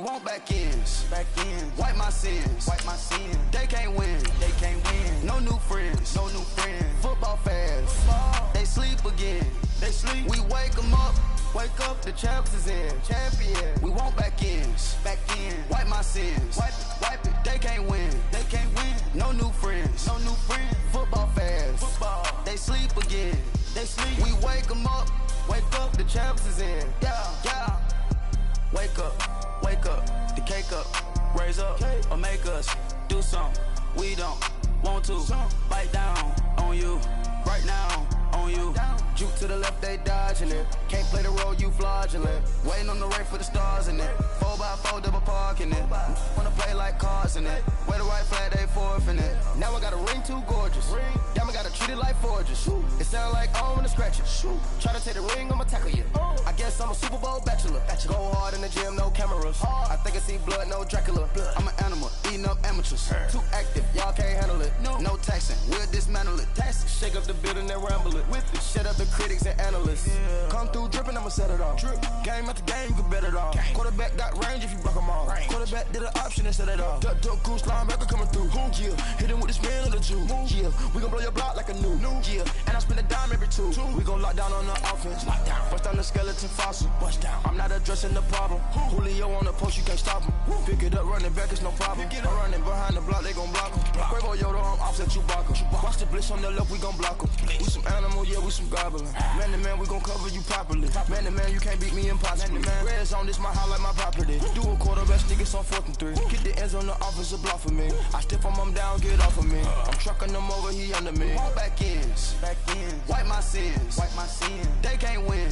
want back ends. Wipe my sins. They can't win. No new friends. Football fans. They sleep again. We wake them up. The champs is in. We want back ends. Wipe my sins. Wipe it. They can't win. No new friends. Football fans. They sleep again. We wake them up. The champs is in. Yeah. Wake up. The cake up. Raise up. Or make us do something we don't want to. Bite down on you. Right now on you. Juke to the left, they dodging it. Can't play the role, you fraudulent. Waiting on the right for the stars in it. 4x4 double parking it. Wanna play like cars in it. Wear the right flag, they forfeiting it. Now I got a ring too gorgeous. Damn, I gotta treat it like forges. It sound like I wanna scratch it. Try to take the ring, I'ma tackle you. I guess I'm a Super Bowl bachelor. Go hard in the gym, no cameras. I think I see blood, no Dracula. I'm an animal, eating up amateurs. Too active, y'all can't handle it. No taxing, we'll dismantle it. Shake up the building and ramble it. Shut up the critics and analysts. Come through dripping, I'ma set it off. Game after game, you can bet it off. Quarterback got range if you block them all. Quarterback did an option and set it off. Duck, goose, linebacker coming through. Yeah, hit him with the spin of the Jew. Yeah, we gon' blow your block like a new. Yeah, and I spend a dime every two. We gon' lock down on the offense. Bust down the skeleton fossil. I'm not addressing the problem. Julio on the post, you can't stop him. Pick it up, running back, it's no problem. I'm running behind the block, they gon' block him. Quavo Yoda, I'm offset Chewbacca. Watch the blitz on the left, we gon' block him. We some animal, yeah, we some goblin. Man to man, we gon' cover you properly. Man to man, you can't beat me impossibly. Red zone, this my highlight, my property. Do a quarterback, niggas on 4th and 3. Get the ends on the offensive block for me. I step on him down, get off of me. I'm trucking them over, he under me. Want back ends. Wipe my sins. They can't win.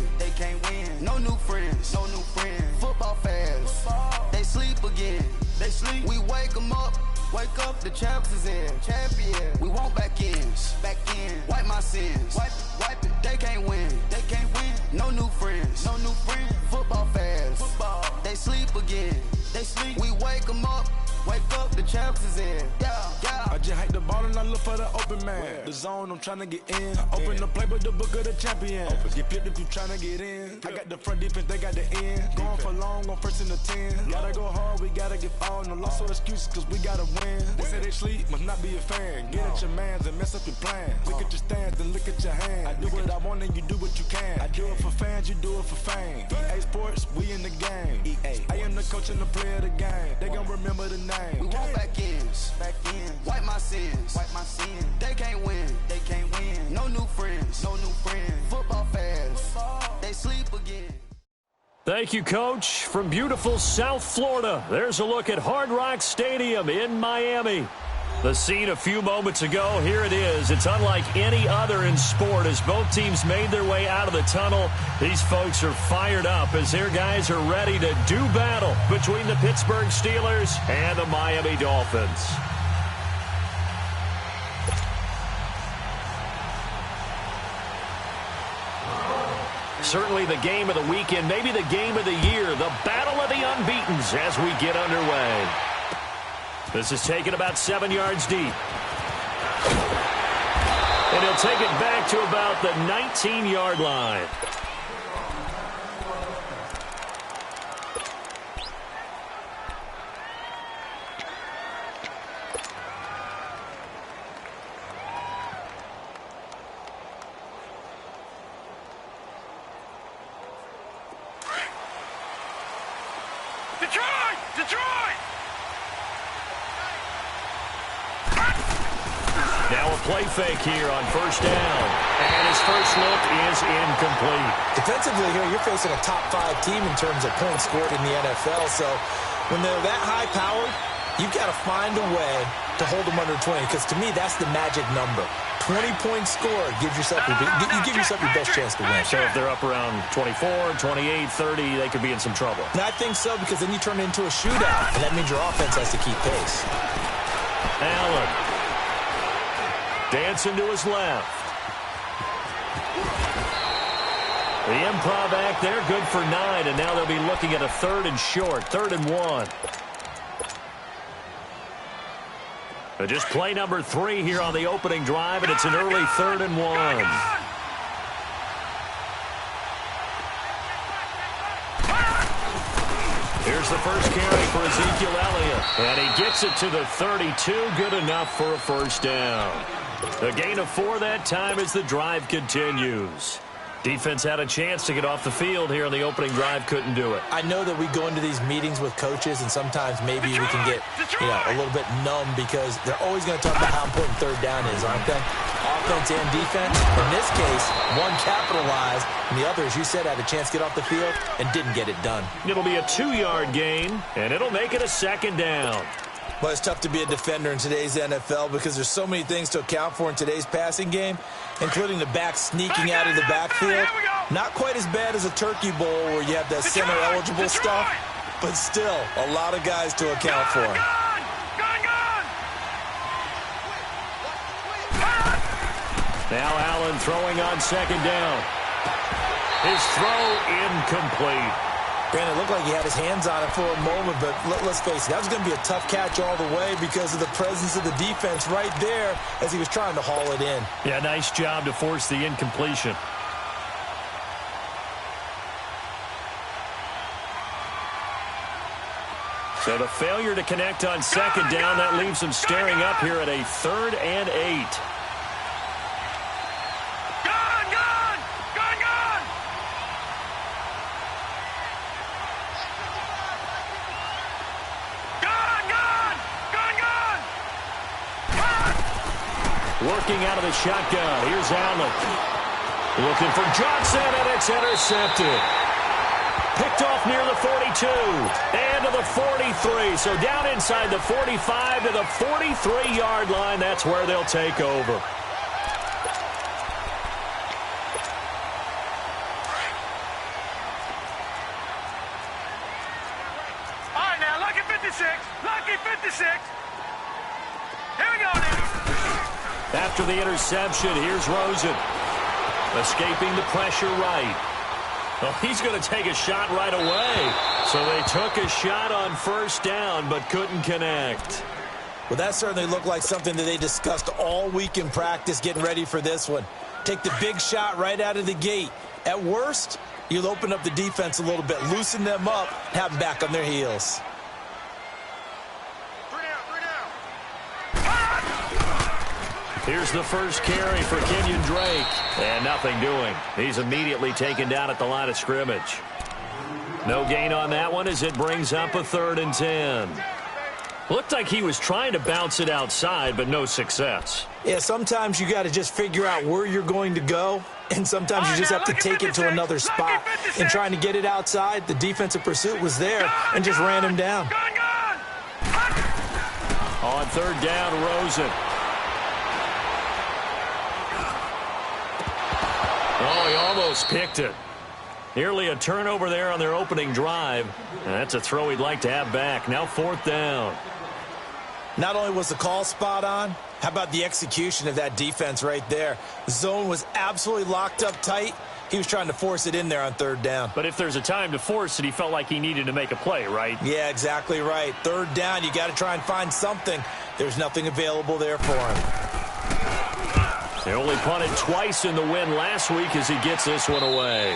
No new friends. Football fans. They sleep again. We wake them up. The champs is in. We want back ends. Wipe my sins. Wipe it. They can't win. No new friends. Football fans. They sleep again. We wake them up. The champs is in. Yeah. I just hike the ball and I look for the open man. The zone, I'm trying to get in. Open the playbook, the book of the champion. Get flipped if you trying to get in. I got the front defense, they got the end. Going for long, on 1st and the 10. Gotta go hard, we gotta get all. No loss or excuses, cause we gotta win. They say they sleep, must not be a fan. Get at your mans and mess up your plans. Look at your stands and look at your hands. I do what I want and you do what you can. I do it for fans, you do it for fame. EA Sports, we in the game. I am the coach and the player of the game. They gon' remember the name. We want back ends. Wipe my sins. They can't win. No new friends. Football fans. They sleep again. Thank you, Coach. From beautiful South Florida, there's a look at Hard Rock Stadium in Miami. The scene a few moments ago, here it is. It's unlike any other in sport as both teams made their way out of the tunnel. These folks are fired up as their guys are ready to do battle between the Pittsburgh Steelers and the Miami Dolphins. Certainly the game of the weekend, maybe the game of the year, the battle of the unbeatens as we get underway. This is taken about 7 yards deep. And he'll take it back to about the 19-yard line. Detroit! Now a play fake here on 1st down. And his first look is incomplete. Defensively here, you're facing a top 5 team in terms of points scored in the NFL. So when they're that high-powered, you've got to find a way to hold them under 20. Because to me, that's the magic number. 20 points scored, you give yourself your best chance to win. So if they're up around 24, 28, 30, they could be in some trouble. And I think so, because then you turn it into a shootout, and that means your offense has to keep pace. Allen dancing to his left. The improv act there, good for 9, and now they'll be looking at a 3rd and short, 3rd and 1. But just play number 3 here on the opening drive, and it's an early 3rd and 1. Here's There's the first carry for Ezekiel Elliott. And he gets it to the 32. Good enough for a first down. A gain of 4 that time as the drive continues. Defense had a chance to get off the field here on the opening drive, couldn't do it. I know that we go into these meetings with coaches, and sometimes maybe we can get a little bit numb because they're always going to talk about how important third down is, aren't they? Offense and defense. In this case, one capitalized, and the other, as you said, had a chance to get off the field and didn't get it done. It'll be a 2-yard gain, and it'll make it a second down. Well, it's tough to be a defender in today's NFL because there's so many things to account for in today's passing game, including the back sneaking out of the backfield. Not quite as bad as a turkey bowl where you have that center-eligible stuff, but still a lot of guys to account for. Now Allen throwing on second down. His throw incomplete. Brandon, it looked like he had his hands on it for a moment, but let's face it, that was going to be a tough catch all the way because of the presence of the defense right there as he was trying to haul it in. Yeah, nice job to force the incompletion. So the failure to connect on second down, that leaves him staring up here at a 3rd and 8. Working out of the shotgun. Here's Allen. Looking for Johnson, and it's intercepted. Picked off near the 42 and to the 43. So down inside the 45 to the 43-yard line. That's where they'll take over. All right, now, lucky 56. Lucky 56. Here we go now. After the interception, here's Rosen. Escaping the pressure right. Well, he's going to take a shot right away. So they took a shot on first down, but couldn't connect. Well, that certainly looked like something that they discussed all week in practice getting ready for this one. Take the big shot right out of the gate. At worst, you'll open up the defense a little bit, loosen them up, have them back on their heels. Here's the first carry for Kenyon Drake. And nothing doing. He's immediately taken down at the line of scrimmage. No gain on that one as it brings up a 3rd and 10. Looked like he was trying to bounce it outside, but no success. Yeah, sometimes you got to just figure out where you're going to go, and sometimes you just have to take it to another spot. In trying to get it outside, the defensive pursuit was there and just ran him down. On 3rd down, Rosen. Oh, he almost picked it. Nearly a turnover there on their opening drive. And that's a throw he'd like to have back. Now 4th down. Not only was the call spot on, how about the execution of that defense right there? The zone was absolutely locked up tight. He was trying to force it in there on 3rd down. But if there's a time to force it, he felt like he needed to make a play, right? Yeah, exactly right. 3rd down, you got to try and find something. There's nothing available there for him. They only punted twice in the win last week as he gets this one away.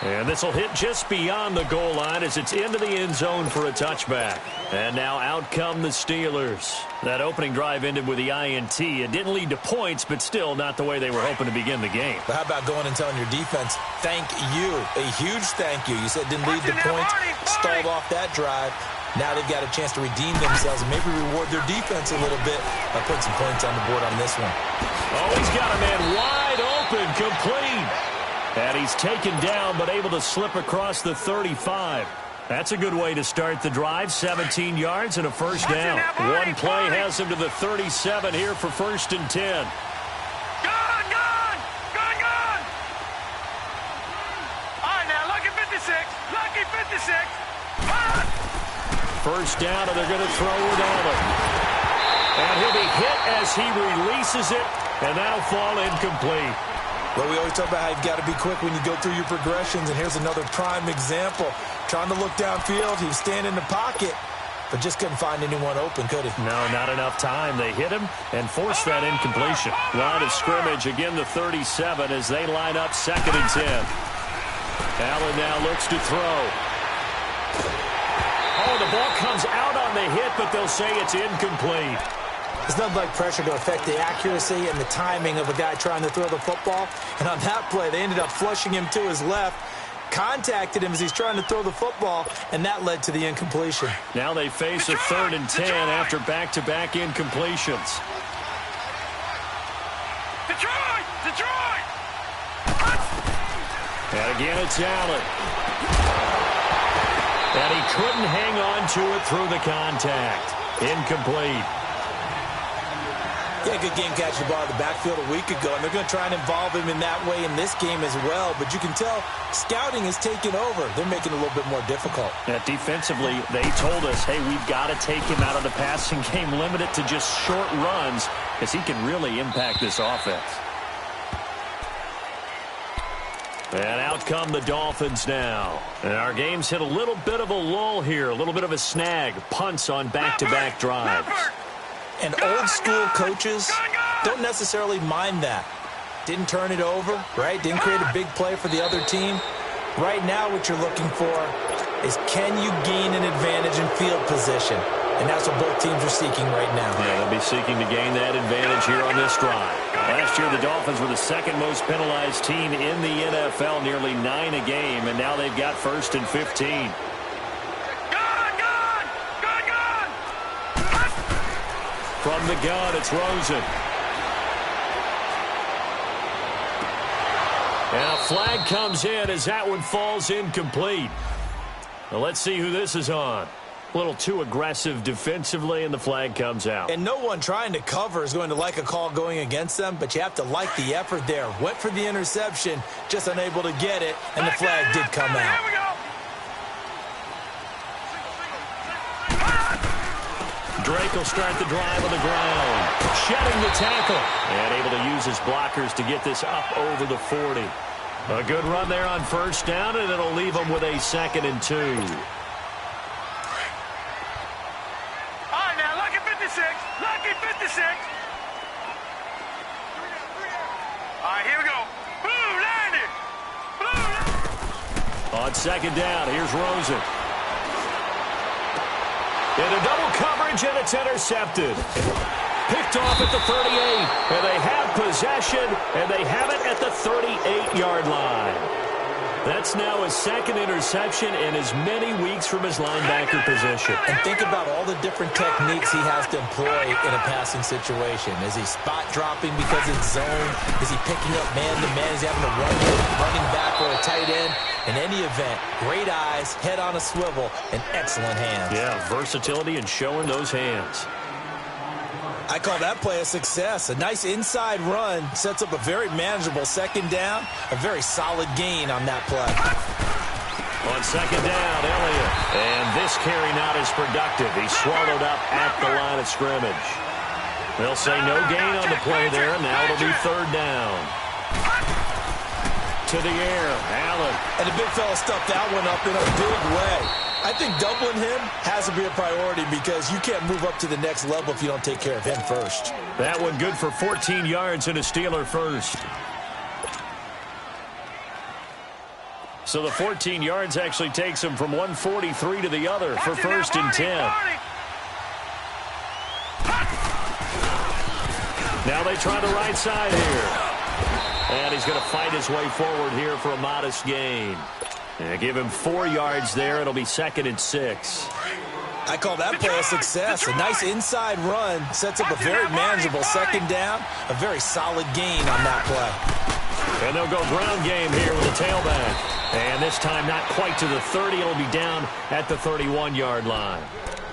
And this will hit just beyond the goal line as it's into the end zone for a touchback. And now out come the Steelers. That opening drive ended with the INT. It didn't lead to points, but still not the way they were hoping to begin the game. But how about going and telling your defense, thank you, a huge thank you. You said it didn't lead to points, stalled off that drive. Now they've got a chance to redeem themselves and maybe reward their defense a little bit by putting some points on the board on this one. Oh, he's got a man wide open, complete. And he's taken down, but able to slip across the 35. That's a good way to start the drive. 17 yards and a first down. One play has him to the 37 here for 1st and 10. Gone! All right, now, lucky 56. Lucky 56. First down, and they're going to throw it Allen. And he'll be hit as he releases it, and that'll fall incomplete. Well, we always talk about how you've got to be quick when you go through your progressions, and here's another prime example. Trying to look downfield, he was standing in the pocket, but just couldn't find anyone open, could he? No, not enough time. They hit him and forced that incompletion. Line of scrimmage, again the 37 as they line up 2nd and 10. Allen now looks to throw. ball comes out on the hit, but they'll say it's incomplete. There's nothing like pressure to affect the accuracy and the timing of a guy trying to throw the football. And on that play, they ended up flushing him to his left, contacted him as he's trying to throw the football, and that led to the incompletion. Now they face a 3rd and 10 after back-to-back incompletions. Detroit! And again, it's Allen. And he couldn't hang on to it through the contact. Incomplete. Yeah, good game catching the ball in the backfield a week ago, and they're going to try and involve him in that way in this game as well. But you can tell scouting is taking over. They're making it a little bit more difficult. Defensively, they told us, hey, we've got to take him out of the passing game, limit it to just short runs, because he can really impact this offense. And out come the Dolphins now. And our game's hit a little bit of a lull here, a little bit of a snag. Punts on back-to-back drives. And old-school coaches don't necessarily mind that. Didn't turn it over, right? Didn't create a big play for the other team. Right now what you're looking for is can you gain an advantage in field position? And that's what both teams are seeking right now. Yeah, they'll be seeking to gain that advantage here on this drive. Last year, the Dolphins were the 2nd most penalized team in the NFL, nearly 9 a game, and now they've got 1st and 15. From the gun, it's Rosen. And a flag comes in as that one falls incomplete. Now let's see who this is on. A little too aggressive defensively, and the flag comes out. And no one trying to cover is going to like a call going against them, but you have to like the effort there. Went for the interception, just unable to get it, and the flag did come out. Drake will start the drive on the ground. Shedding the tackle. And able to use his blockers to get this up over the 40. A good run there on 1st down, and it'll leave them with a 2nd and 2. All right, now, lucky 56. Lucky 56. All right, here we go. Blue landed. On 2nd down, here's Rosen. And a double coverage, and it's intercepted. Picked off at the 38, and they have possession, and they have it at the 38-yard line. That's now his 2nd interception in as many weeks from his linebacker position. And think about all the different techniques he has to employ in a passing situation. Is he spot dropping because it's zone? Is he picking up man-to-man? Is he having to run with a running back or a tight end? In any event, great eyes, head on a swivel, and excellent hands. Yeah, versatility and showing those hands. I call that play a success. A nice inside run sets up a very manageable 2nd down. A very solid gain on that play. On 2nd down, Elliott. And this carry not as productive. He's swallowed up at the line of scrimmage. They'll say no gain on the play there. Now it'll be 3rd down. To the air, Allen. And the big fella stuffed that one up in a big way. I think doubling him has to be a priority because you can't move up to the next level if you don't take care of him first. That one good for 14 yards and a Steeler first. So the 14 yards actually takes him from 143 to the other for 1st and 10. Now they try the right side here. And he's going to fight his way forward here for a modest gain. And give him 4 yards there. It'll be 2nd and 6. I call that play a success. A nice inside run sets up a very manageable 2nd down. A very solid gain on that play. And they'll go ground game here with the tailback. And this time not quite to the 30. It'll be down at the 31-yard line.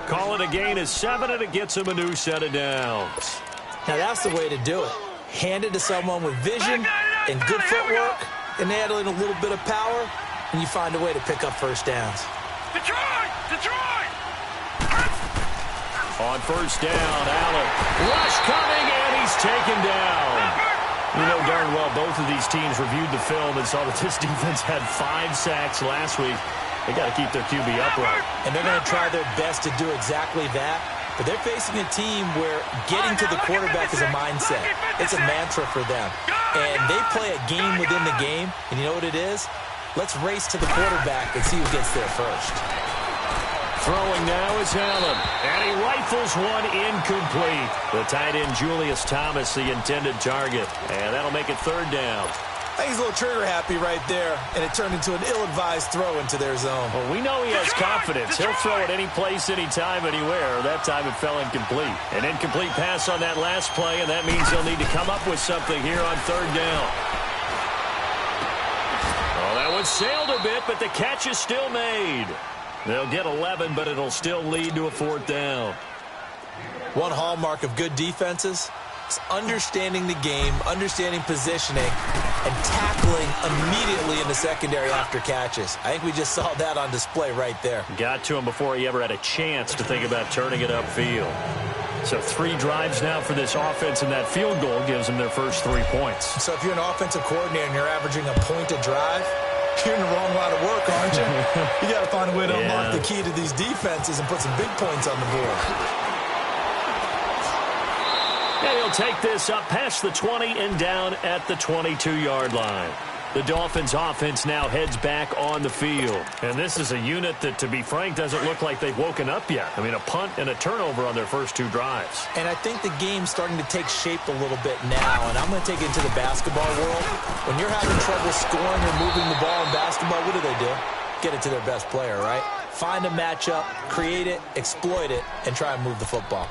Call it a gain of 7, and it gets him a new set of downs. Now that's the way to do it. Hand it to someone with vision and good footwork, and add in a little bit of power, and you find a way to pick up 1st downs. Detroit! On 1st down, Allen. Rush coming, and he's taken down. You know darn well both of these teams reviewed the film and saw that this defense had 5 sacks last week. They got to keep their QB upright. And they're going to try their best to do exactly that. But they're facing a team where getting to the quarterback is a mindset. It's a mantra for them. And they play a game within the game. And you know what it is? Let's race to the quarterback and see who gets there first. Throwing now is Allen, and he rifles one incomplete. The tight end Julius Thomas, the intended target, and that'll make it third down. I think he's a little trigger happy right there, and it turned into an ill-advised throw into their zone. Well, we know he has confidence. He'll throw it any place, anytime, anywhere. That time it fell incomplete. An incomplete pass on that last play, and that means they'll need to come up with something here on third down. Oh, that one sailed a bit, but the catch is still made. They'll get 11, but it'll still lead to a fourth down. One hallmark of good defenses is understanding the game, understanding positioning, and tackling immediately in the secondary after catches. I think we just saw that on display right there. Got to him before he ever had a chance to think about turning it upfield. So 3 drives now for this offense, and that field goal gives them their first 3 points. So if you're an offensive coordinator and you're averaging a point a drive, you're in the wrong line of work, aren't you? You got to find a way to unlock the key to these defenses and put some big points on the board. And he'll take this up past the 20 and down at the 22-yard line. The Dolphins' offense now heads back on the field. And this is a unit that, to be frank, doesn't look like they've woken up yet. I mean, a punt and a turnover on their first 2 drives. And I think the game's starting to take shape a little bit now. And I'm going to take it into the basketball world. When you're having trouble scoring or moving the ball in basketball, what do? Get it to their best player, right? Find a matchup, create it, exploit it, and try and move the football.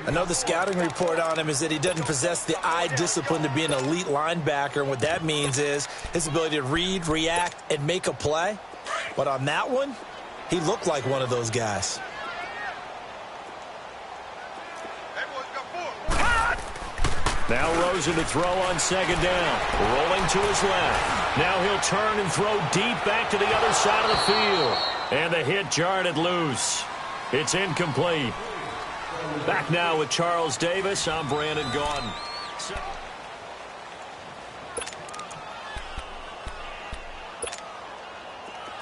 Another scouting report on him is that he doesn't possess the eye discipline to be an elite linebacker. And what that means is his ability to read, react, and make a play. But on that one, he looked like one of those guys. Now Rosen to throw on second down. Rolling to his left. Now he'll turn and throw deep back to the other side of the field. And the hit jarred it loose. It's incomplete. Back now with Charles Davis. I'm Brandon Gaudin.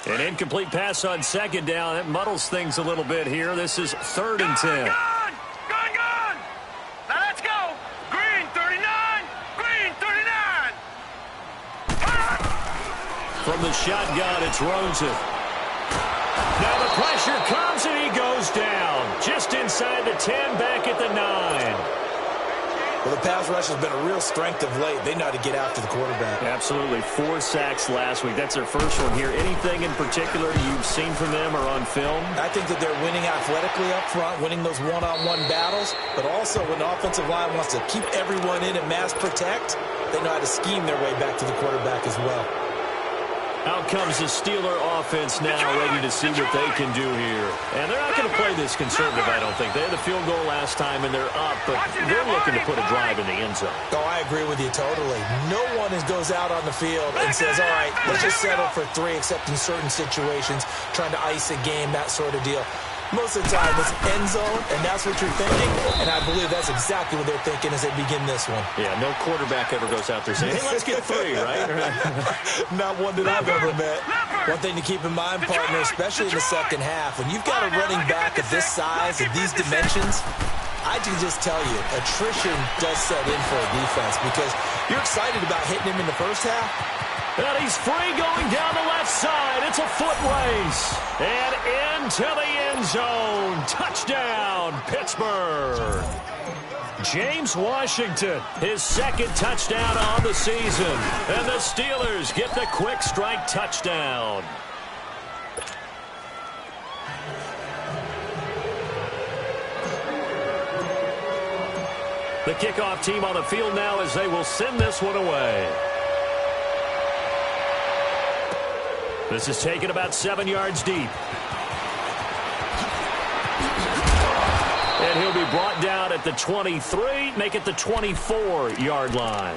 An incomplete pass on second down. That muddles things a little bit here. This is 3rd and 10. Gone! Now let's go! Green 39! Green 39! From the shotgun, it's Rosen. Now the pressure comes and he goes down. Just inside the 10, back at the 9. Well, the pass rush has been a real strength of late. They know how to get after the quarterback. Absolutely. 4 sacks last week. That's their first one here. Anything in particular you've seen from them or on film? I think that they're winning athletically up front, winning those one-on-one battles, but also when the offensive line wants to keep everyone in and mass protect, they know how to scheme their way back to the quarterback as well. Out comes the Steeler offense now, ready to see what they can do here. And they're not going to play this conservative, I don't think. They had the field goal last time, and they're up, but they're looking to put a drive in the end zone. Oh, I agree with you totally. No one goes out on the field and says, all right, let's just settle for 3, except in certain situations, trying to ice a game, that sort of deal. Most of the time, it's end zone, and that's what you're thinking, and I believe that's exactly what they're thinking as they begin this one. Yeah, no quarterback ever goes out there saying, hey, let's get 3, right? Not one that I've ever met. One thing to keep in mind, partner, especially in the second half, when you've got a running back of this size and these dimensions, I can just tell you, attrition does set in for a defense because you're excited about hitting him in the first half. And he's free going down the left side. It's a foot race. And into the end zone. Touchdown, Pittsburgh. James Washington, his 2nd touchdown on the season. And the Steelers get the quick strike touchdown. The kickoff team on the field now as they will send this one away. This is taken about 7 yards deep. And he'll be brought down at the 23, make it the 24-yard line.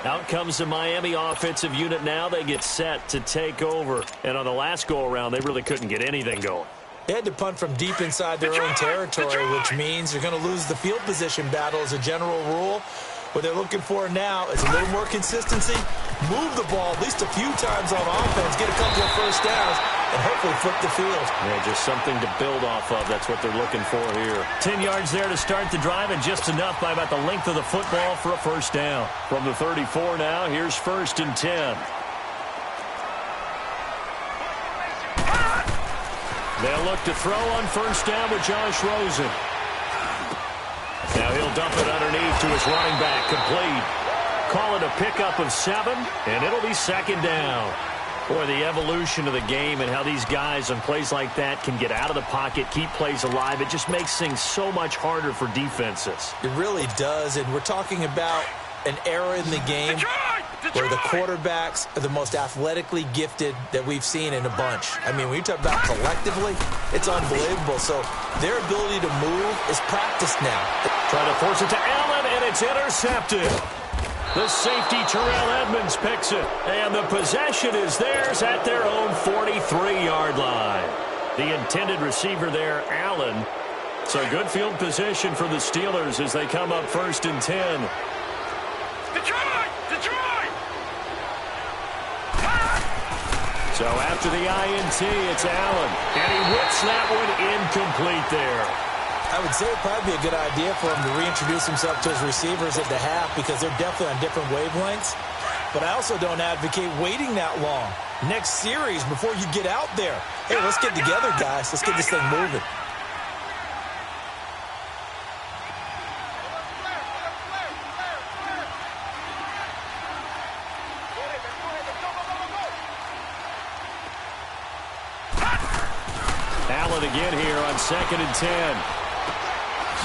Out comes the Miami offensive unit now. They get set to take over. And on the last go-around, they really couldn't get anything going. They had to punt from deep inside their own territory, which means they're going to lose the field position battle as a general rule. What they're looking for now is a little more consistency, move the ball at least a few times on offense, get a couple of first downs, and hopefully flip the field. Yeah, just something to build off of. That's what they're looking for here. 10 yards there to start the drive, and just enough by about the length of the football for a first down. From the 34 now, here's 1st and 10. They'll look to throw on first down with Josh Rosen. Now he'll dump it underneath to his running back, complete. Call it a pickup of 7, and it'll be second down. Boy, the evolution of the game and how these guys on plays like that can get out of the pocket, keep plays alive, it just makes things so much harder for defenses. It really does, and we're talking about an era in the game where the quarterbacks are the most athletically gifted that we've seen in a bunch. I mean, when you talk about collectively, it's unbelievable. So their ability to move is practiced now. Trying to force it to Allen, and it's intercepted. The safety, Terrell Edmonds, picks it. And the possession is theirs at their own 43-yard line. The intended receiver there, Allen. So good field position for the Steelers as they come up 1st and 10. Detroit! Detroit! So after the INT, it's Allen. And he whips that one incomplete there. I would say it would probably be a good idea for him to reintroduce himself to his receivers at the half because they're definitely on different wavelengths. But I also don't advocate waiting that long. Next series, before you get out there. Hey, let's get together, guys. Let's get this thing moving. Allen again here on 2nd and 10.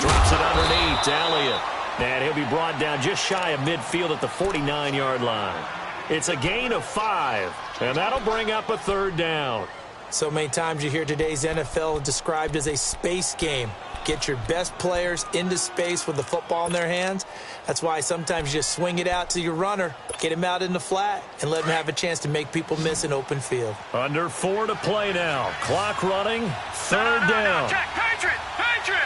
Drops it underneath to Elliott. And he'll be brought down just shy of midfield at the 49-yard line. It's a gain of 5, and that'll bring up a 3rd down. So many times you hear today's NFL described as a space game. Get your best players into space with the football in their hands. That's why sometimes you just swing it out to your runner, get him out in the flat, and let him have a chance to make people miss an open field. Under 4 to play now. Clock running. 3rd down. Check. Patriot! Patriot!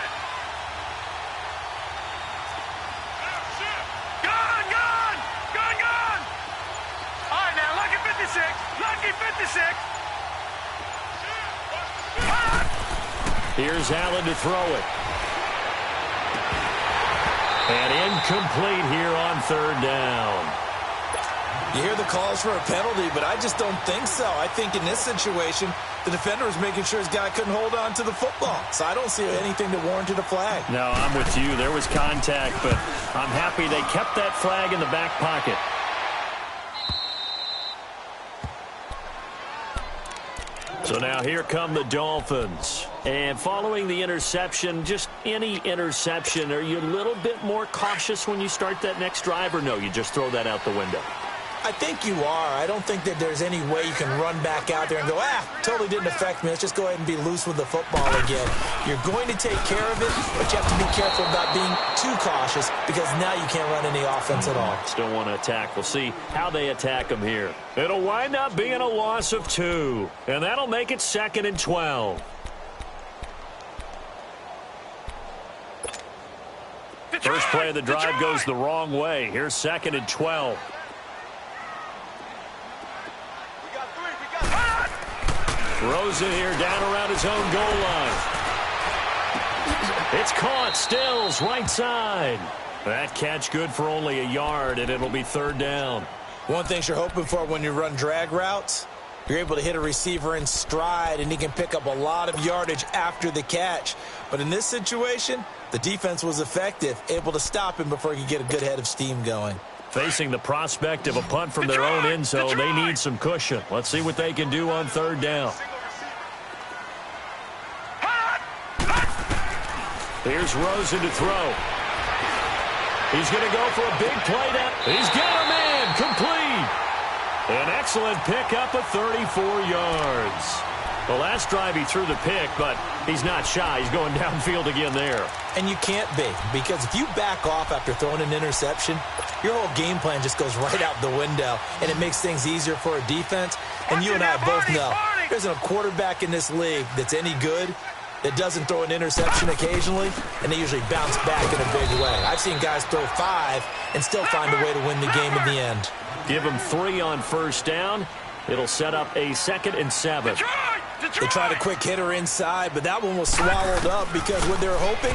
Gun! All right, now, lucky 56. Lucky 56. Here's Allen to throw it. And incomplete here on 3rd down. You hear the calls for a penalty, but I just don't think so. I think in this situation, the defender was making sure his guy couldn't hold on to the football. So I don't see anything that warranted a flag. No, I'm with you. There was contact, but I'm happy they kept that flag in the back pocket. So now here come the Dolphins. And following the interception, just any interception, are you a little bit more cautious when you start that next drive, or no, you just throw that out the window? I think you are. I don't think that there's any way you can run back out there and go, totally didn't affect me. Let's just go ahead and be loose with the football again. You're going to take care of it, but you have to be careful about being too cautious because now you can't run any offense at all. Still want to attack. We'll see how they attack them here. It'll wind up being a loss of 2, and that'll make it 2nd and 12. First play of the drive goes the wrong way. Here's 2nd and 12. Rosen here down around his own goal line. It's caught. Stills right side. That catch good for only a yard, and it'll be 3rd down. One thing you're hoping for when you run drag routes, you're able to hit a receiver in stride, and he can pick up a lot of yardage after the catch. But in this situation, the defense was effective, able to stop him before he could get a good head of steam going. Facing the prospect of a punt from their own end zone, they need some cushion. Let's see what they can do on 3rd down. Here's Rosen to throw. He's going to go for a big play down. He's got a man complete. An excellent pickup of 34 yards. The last drive he threw the pick, but he's not shy. He's going downfield again there. And you can't be, because if you back off after throwing an interception, your whole game plan just goes right out the window, and it makes things easier for a defense. And you and I both know there's a quarterback in this league that's any good that doesn't throw an interception occasionally, and they usually bounce back in a big way. I've seen guys throw 5 and still find a way to win the game in the end. Give them 3 on first down. It'll set up a 2nd and 7. They tried a quick hitter inside, but that one was swallowed up because what they were hoping,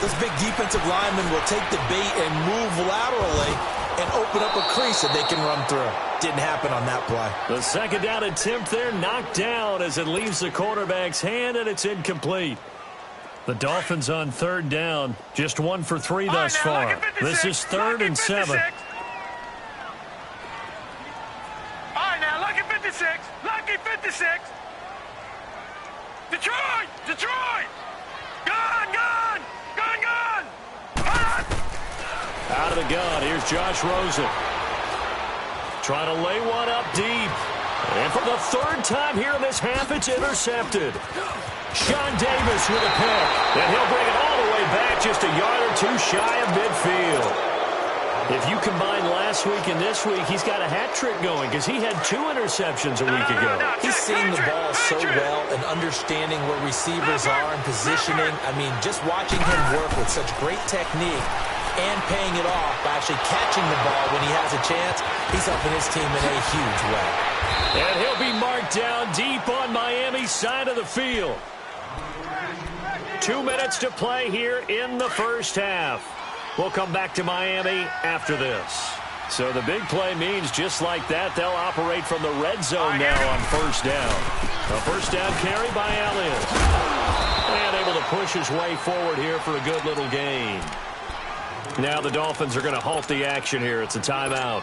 Those big defensive linemen will take the bait and move laterally and open up a crease that they can run through. Didn't happen on that play. The second down attempt there knocked down as it leaves the quarterback's hand, and it's incomplete. The Dolphins on third down, just 1 for 3 thus far. This is 3rd and 7. All right, now, lucky 56. Lucky 56. Detroit! Detroit! Gun! Gun! Gun! Gun! Out of the gun, here's Josh Rosen. Trying to lay one up deep. And for the 3rd time here in this half, it's intercepted. Sean Davis with a pick. And he'll bring it all the way back just a yard or 2 shy of midfield. If you combine last week and this week, he's got a hat trick going because he had 2 interceptions a week ago. He's seeing the ball so well and understanding where receivers are and positioning. I mean, just watching him work with such great technique and paying it off by actually catching the ball when he has a chance, he's helping his team in a huge way. And he'll be marked down deep on Miami's side of the field. 2 minutes to play here in the first half. We'll come back to Miami after this. So the big play means just like that, they'll operate from the red zone now on first down. A first down carry by Elliott. And able to push his way forward here for a good little gain. Now the Dolphins are going to halt the action here. It's a timeout.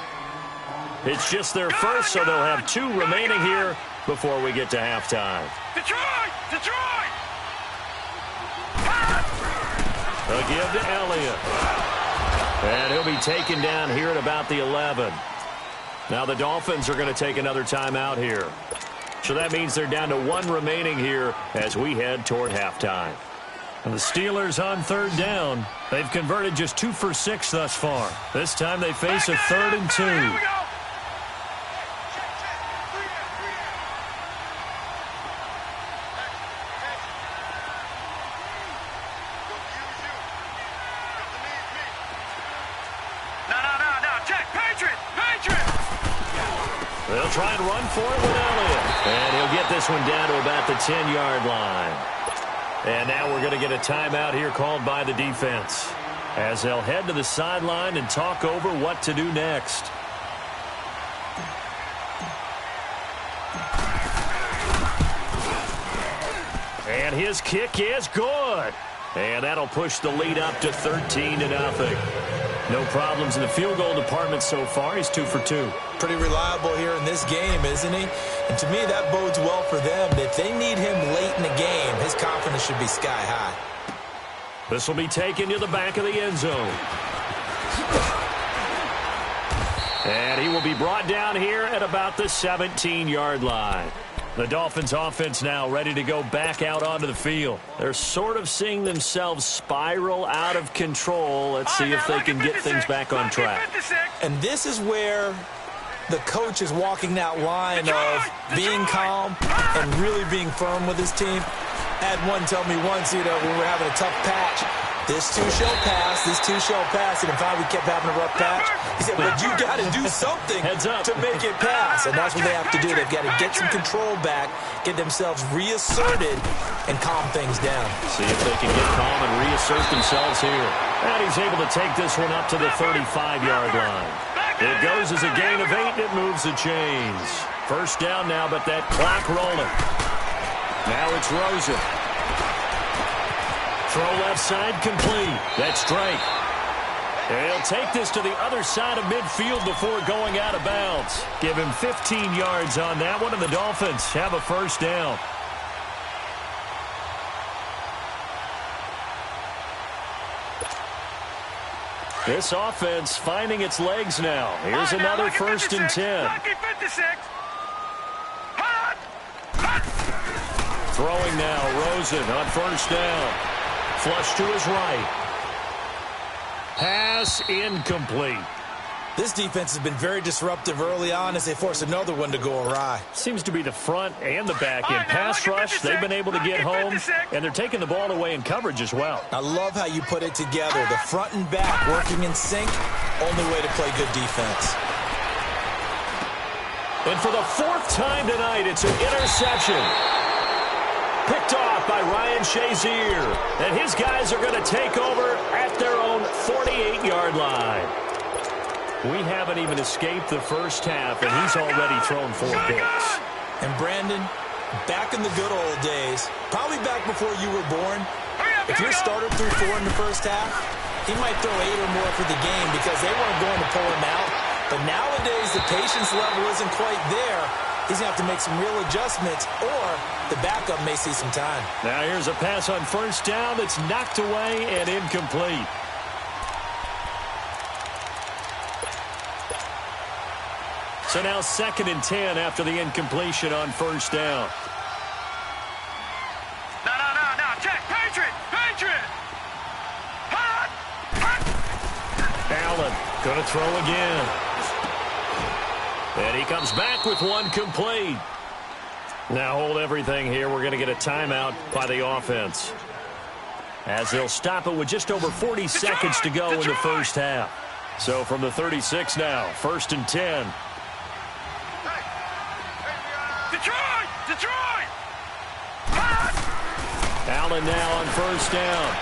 It's just their first, so they'll have 2 remaining here before we get to halftime. Detroit! Detroit! They'll give to Elliott. And he'll be taken down here at about the 11. Now the Dolphins are going to take another timeout here. So that means they're down to 1 remaining here as we head toward halftime. And the Steelers on third down. They've converted just 2 for 6 thus far. This time they face a 3rd and 2. Here we go. They'll try and run for it with Elliott. And he'll get this one down to about the 10-yard line. And now we're going to get a timeout here called by the defense as they'll head to the sideline and talk over what to do next. And his kick is good. And that'll push the lead up to 13-0. No problems in the field goal department so far. He's 2 for 2. Pretty reliable here in this game, isn't he? And to me, that bodes well for them. If they need him late in the game, his confidence should be sky high. This will be taken to the back of the end zone. And he will be brought down here at about the 17-yard line. The Dolphins offense now ready to go back out onto the field. They're sort of seeing themselves spiral out of control. Let's see if they can get things back on track. And this is where the coach is walking that line of being calm and really being firm with his team. I had one tell me once, when we're having a tough patch, this too shall pass, this too shall pass. And if we kept having a rough patch, he said, but you got to do something to make it pass. And that's what they have to do. They've got to get some control back, get themselves reasserted, and calm things down. See if they can get calm and reassert themselves here. And he's able to take this one up to the 35-yard line. It goes as a gain of 8, and it moves the chains. First down now, but that clock rolling. Now it's Rosen. Throw left side complete. That's Drake. And he'll take this to the other side of midfield before going out of bounds. Give him 15 yards on that one, and the Dolphins have a first down. This offense finding its legs now. Here's another 1st and 10. Throwing now, Rosen on first down. Flush to his right. Pass incomplete. This defense has been very disruptive early on as they force another one to go awry. Seems to be the front and the back end. Pass rush, they've been able to get home, and they're taking the ball away in coverage as well. I love how you put it together. The front and back working in sync, only way to play good defense. And for the 4th time tonight, it's an interception. Picked off by Ryan Shazier. And his guys are going to take over at their own 48-yard line. We haven't even escaped the first half, and he's already thrown 4 picks. And Brandon, back in the good old days, probably back before you were born, if your starter threw 4 in the first half, he might throw 8 or more for the game because they weren't going to pull him out. But nowadays, the patience level isn't quite there. He's going to have to make some real adjustments, or the backup may see some time. Now here's a pass on first down that's knocked away and incomplete. So now 2nd and 10 after the incompletion on first down. No. Check. Patriot. Hot. Allen going to throw again. And he comes back with one complete. Now hold everything here. We're going to get a timeout by the offense, as they'll stop it with just over 40 seconds to go in the first half. So from the 36 now, 1st and 10. Detroit! Allen now on first down.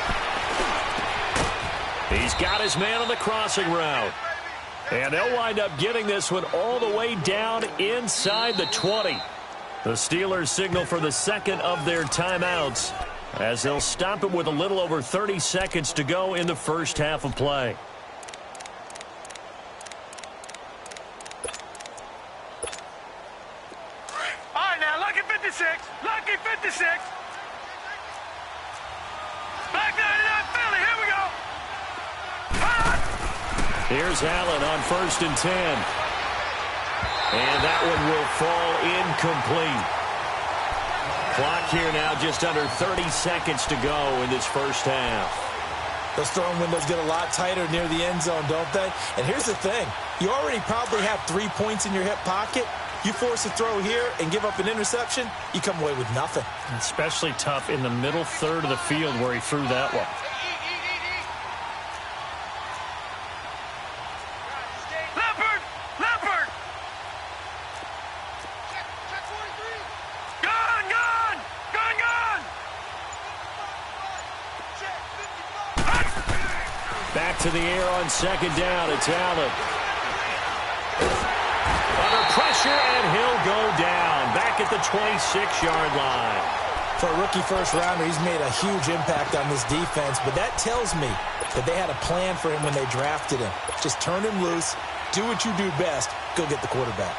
He's got his man on the crossing route. And they'll wind up getting this one all the way down inside the 20. The Steelers signal for the second of their timeouts, as they'll stop it with a little over 30 seconds to go in the first half of play. All right, now, lucky 56. Back 99 Philly, here we go. Here's Allen on 1st and 10. And that one will fall incomplete. Clock here now just under 30 seconds to go in this first half. Those throwing windows get a lot tighter near the end zone, don't they? And here's the thing. You already probably have 3 points in your hip pocket. You force a throw here and give up an interception, you come away with nothing. Especially tough in the middle third of the field where he threw that one. Leopard! Gun! Back to the air on 2nd down. It's Allen. Under pressure, and he'll go down. Back at the 26-yard line. For a rookie first-rounder, he's made a huge impact on this defense, but that tells me that they had a plan for him when they drafted him. Just turn him loose, do what you do best, go get the quarterback.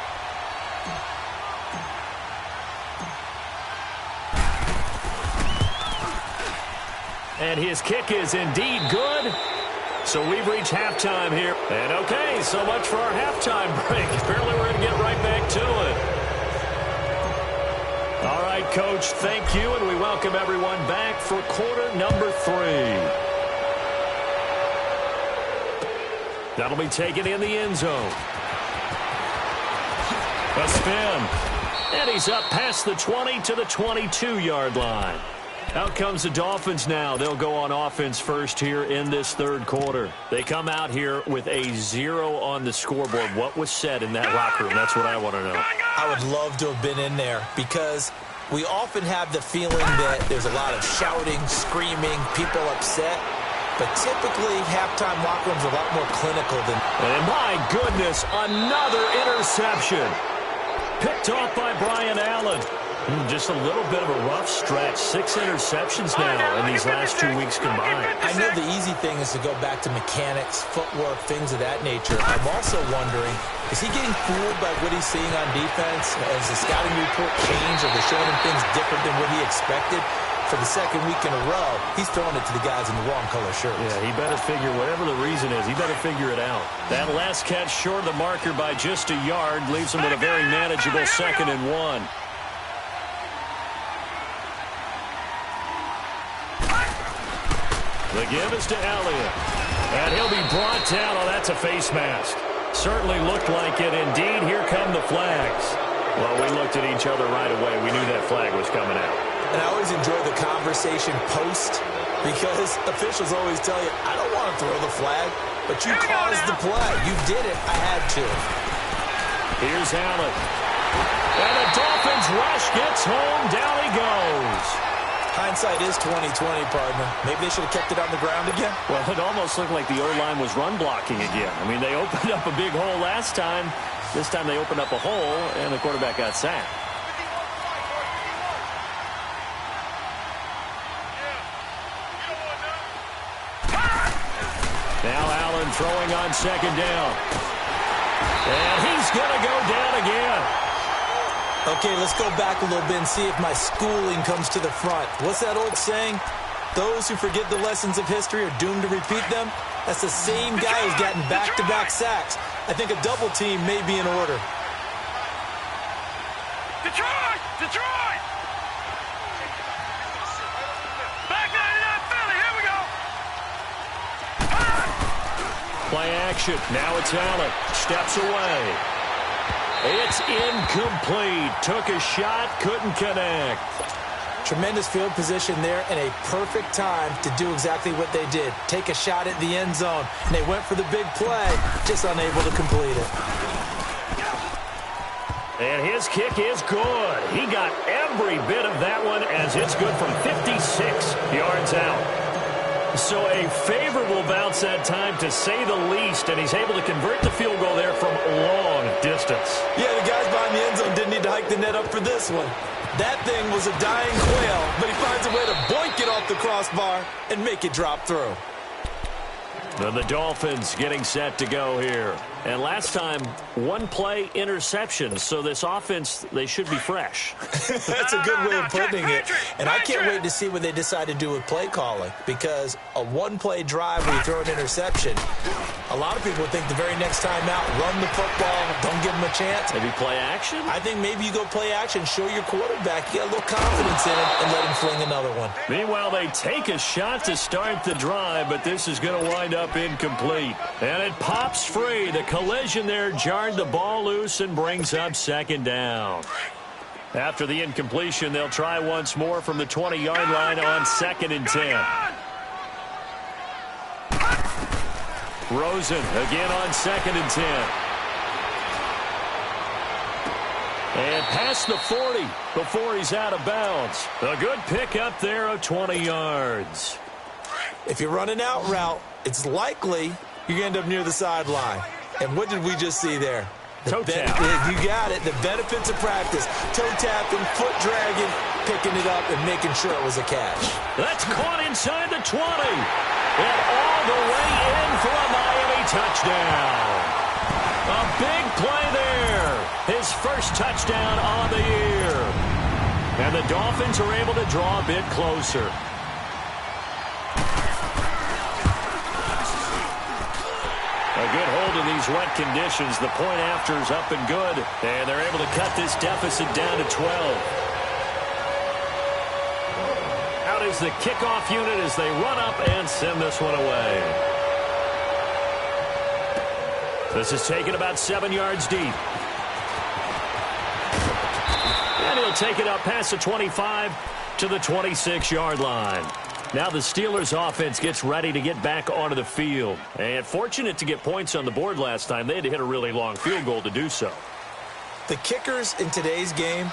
And his kick is indeed good. So we've reached halftime here. And okay, so much for our halftime break. Apparently we're going to get right back to it. All right, Coach, thank you, and we welcome everyone back for quarter number 3. That'll be taken in the end zone. A spin. And he's up past the 20 to the 22-yard line. Out comes the Dolphins now. They'll go on offense first here in this third quarter. They come out here with a 0 on the scoreboard. What was said in that locker room? That's what I want to know. I would love to have been in there because we often have the feeling that there's a lot of shouting, screaming, people upset. But typically, halftime locker rooms are a lot more clinical than... And my goodness, another interception. Picked off by Brian Allen. Just a little bit of a rough stretch. 6 interceptions now in these last 2 weeks combined. I know the easy thing is to go back to mechanics, footwork, things of that nature. I'm also wondering, is he getting fooled by what he's seeing on defense? Has the scouting report changed? Are they showing him things different than what he expected? For the second week in a row, he's throwing it to the guys in the wrong color shirts. Yeah, he better figure, whatever the reason is, he better figure it out. That last catch short of the marker by just a yard leaves him with a very manageable 2nd and 1. The give is to Elliott. And he'll be brought down. Oh, that's a face mask. Certainly looked like it. Indeed, here come the flags. Well, we looked at each other right away. We knew that flag was coming out. And I always enjoy the conversation post because officials always tell you, I don't want to throw the flag, but you caused the play. You did it. I had to. Here's Allen. And the Dolphins rush gets home. Down he goes. Hindsight is 20/20, partner. Maybe they should have kept it on the ground again. Well, it almost looked like the O-line was run blocking again. I mean, they opened up a big hole last time. This time they opened up a hole, and the quarterback got sacked. Now Allen throwing on second down. And he's going to go down again. Okay, let's go back a little bit and see if my schooling comes to the front. What's that old saying? Those who forget the lessons of history are doomed to repeat them. That's the same guy who's gotten back-to-back sacks. I think a double team may be in order. Detroit! Detroit! Back 99 Philly, here we go! Play action. Now it's Allen. Steps away. It's incomplete. Took a shot, couldn't connect. Tremendous field position there and a perfect time to do exactly what they did. Take a shot at the end zone. And they went for the big play, just unable to complete it. And his kick is good. He got every bit of that one as it's good from 56 yards out. So a favorable bounce that time, to say the least, and he's able to convert the field goal there from long distance. Yeah, the guys behind the end zone didn't need to hike the net up for this one. That thing was a dying quail, but he finds a way to boink it off the crossbar and make it drop through. Then the Dolphins getting set to go here. And last time, one play interception. So this offense, they should be fresh. That's a good way of putting it. And I can't wait to see what they decide to do with play calling, because a one-play drive where you throw an interception, a lot of people would think the very next time out, run the football, don't give them a chance. Maybe play action? I think maybe you go play action, show your quarterback, you get a little confidence in him, and let him fling another one. Meanwhile, they take a shot to start the drive, but this is going to wind up incomplete. And it pops free. The collision there jarred the ball loose and brings up second down. After the incompletion, they'll try once more from the 20-yard line on 2nd and 10. Rosen again on 2nd and 10. And past the 40 before he's out of bounds. A good pickup there of 20 yards. If you're running out route, it's likely you're going to end up near the sideline. And what did we just see there? Toe tap. You got it. The benefits of practice. Toe tapping, foot dragging, picking it up, and making sure it was a catch. That's caught inside the 20. And all the way in for a Miami touchdown. A big play there. His first touchdown on the year. And the Dolphins are able to draw a bit closer. A good hold in these wet conditions. The point after is up and good. And they're able to cut this deficit down to 12. Out is the kickoff unit as they run up and send this one away. This is taken about 7 yards deep. And he'll take it up past the 25 to the 26-yard line. Now the Steelers offense gets ready to get back onto the field. And fortunate to get points on the board last time. They had to hit a really long field goal to do so. The kickers in today's game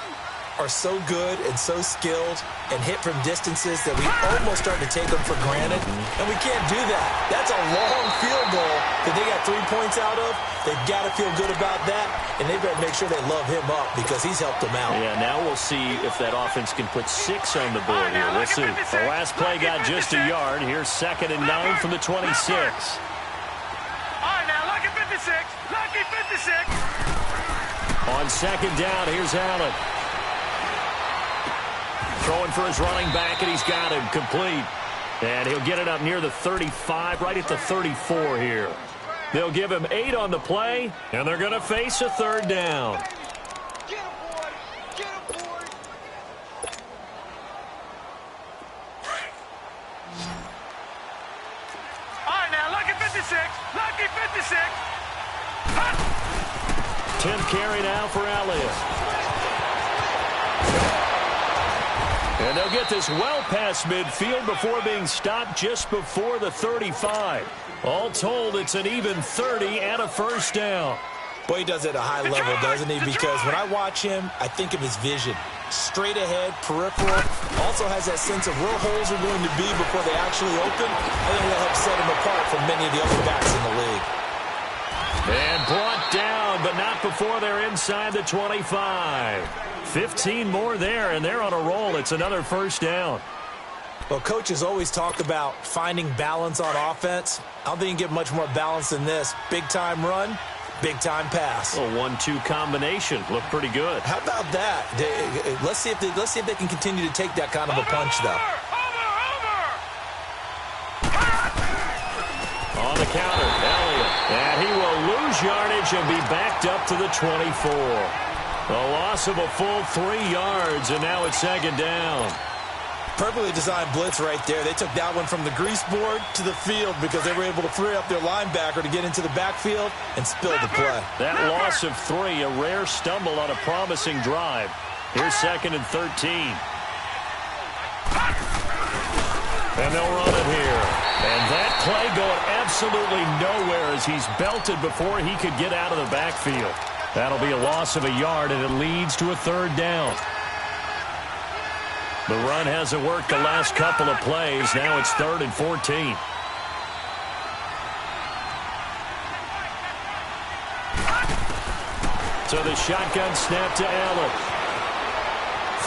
are so good and so skilled and hit from distances that we almost start to take them for granted. And we can't do that. That's a long field goal that they got 3 points out of. They've got to feel good about that, and they better make sure they love him up because he's helped them out. Yeah, now we'll see if that offense can put 6 on the board here. We'll see. The last play got just a yard. Here's 2nd and 9 from the 26. All right, now, lucky 56. Lucky 56. On 2nd down, here's Allen. Throwing for his running back, and he's got him complete. And he'll get it up near the 35, right at the 34 here. They'll give him 8 on the play, and they're going to face a 3rd down. Get him, boy. Get him, boy. All right, now, lucky 56. Lucky 56. Hut. 10th carry now for Elliott. And they'll get this well past midfield before being stopped just before the 35. All told, it's an even 30 and a 1st down. Boy, he does it at a high level, doesn't he? Because when I watch him, I think of his vision. straight ahead, peripheral. Also has that sense of where holes are going to be before they actually open. I think that'll help set him apart from many of the other backs in the league. And brought down, but not before they're inside the 25. 15 more there, and they're on a roll. It's another first down. Well, coaches always talk about finding balance on offense. I don't think you can get much more balance than this. Big-time run, big-time pass. A 1-2 combination. Looked pretty good. How about that? Let's see if they can continue to take that kind of a punch, though. On the counter, Elliott. And he will lose yardage and be backed up to the 24. A loss of a full 3 yards, and now it's second down. Perfectly designed blitz right there. They took that one from the grease board to the field because they were able to free up their linebacker to get into the backfield and spill the play. That loss of 3, a rare stumble on a promising drive. Here's second and 13. And they'll run it here. And that play going absolutely nowhere as he's belted before he could get out of the backfield. That'll be a loss of a yard, and it leads to a third down. The run hasn't worked the last couple of plays. Now it's 3rd and 14. So the shotgun snap to Allen.